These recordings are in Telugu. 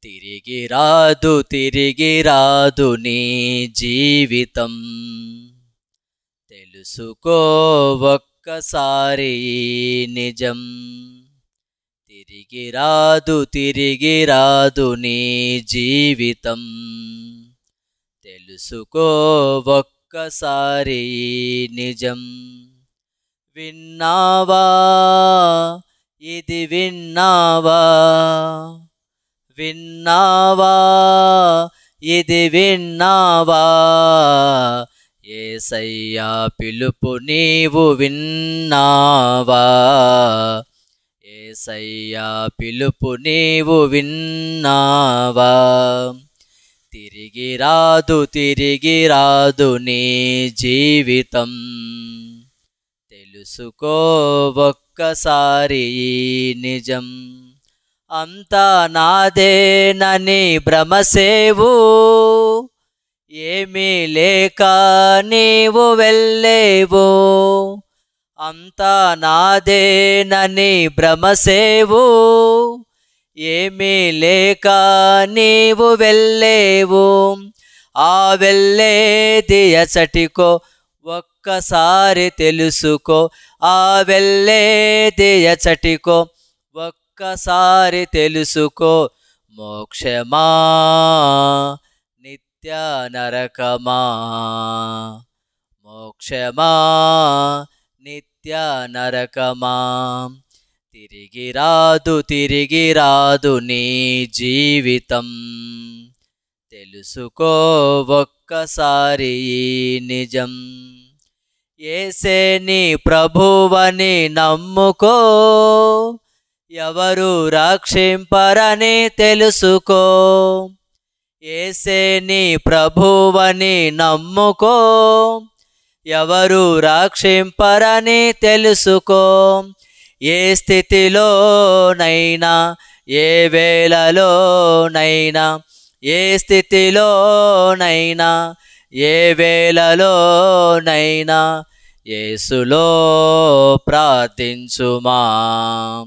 తిరిగి రాదు నీ జీవితం. తెలుసుకో ఒక్కసారి ఈ నిజం. తిరిగి రాదు నీ జీవితం. తెలుసుకో ఒక్కసారి ఈ నిజం. విన్నావా, ఇది విన్నావా, విన్నావా, ఇది విన్నావా, యేసయ్యా పిలుపు నీవు విన్నావా, యేసయ్యా పిలుపు నీవు విన్నావా. తిరిగి రాదు నీ జీవితం. తెలుసుకో ఒక్కసారి ఈ నిజం. అంతా నాదేనని భ్రమసేవు, ఏమీ లేక నీవు వెళ్ళేవు. అంతా నాదేనని భ్రమసేవు, ఏమీ లేక నీవు వెళ్ళేవు. ఆ వెళ్ళేది ఎచటికో ఒక్కసారి తెలుసుకో, ఆ వెళ్ళేది ఎచటికో ఒక్కసారి తెలుసుకో. మోక్షమా నిత్య నరకమా, మోక్షమా నిత్య నరకమా. తిరిగి రాదు నీ జీవితం. తెలుసుకో ఒక్కసారి ఈ నిజం. యేసే నీ ప్రభువని నమ్ముకో, ఎవరు రక్షింపరని తెలుసుకో. యేసే నీ ప్రభువని నమ్ముకో, ఎవరు రక్షింపరని తెలుసుకో. ఏ స్థితిలోనైనా, ఏ వేళలోనైనా, ఏ స్థితిలోనైనా, ఏ వేళలోనైనా యేసులో ప్రార్థించుమా,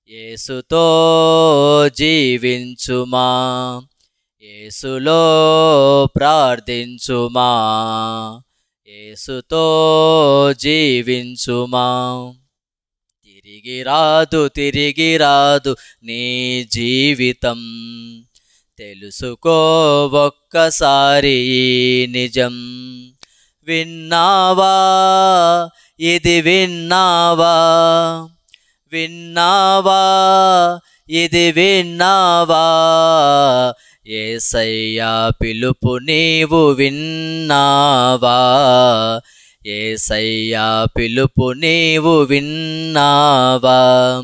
యేసుతో జీవించుమా, యేసులో ప్రార్థించుమా, యేసుతో జీవించుమా. తిరిగి రాదు నీ జీవితం. తెలుసుకో ఒక్కసారి ఈ నిజం. విన్నావా, ఇది విన్నావా, విన్నావా, ఇది విన్నావా, యేసయ్యా పిలుపు నీవు విన్నావా, యేసయ్యా పిలుపు నీవు విన్నావా.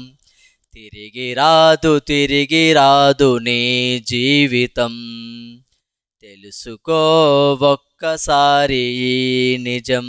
తిరిగి రాదు నీ జీవితం. తెలుసుకో ఒక్కసారి ఈ నిజం.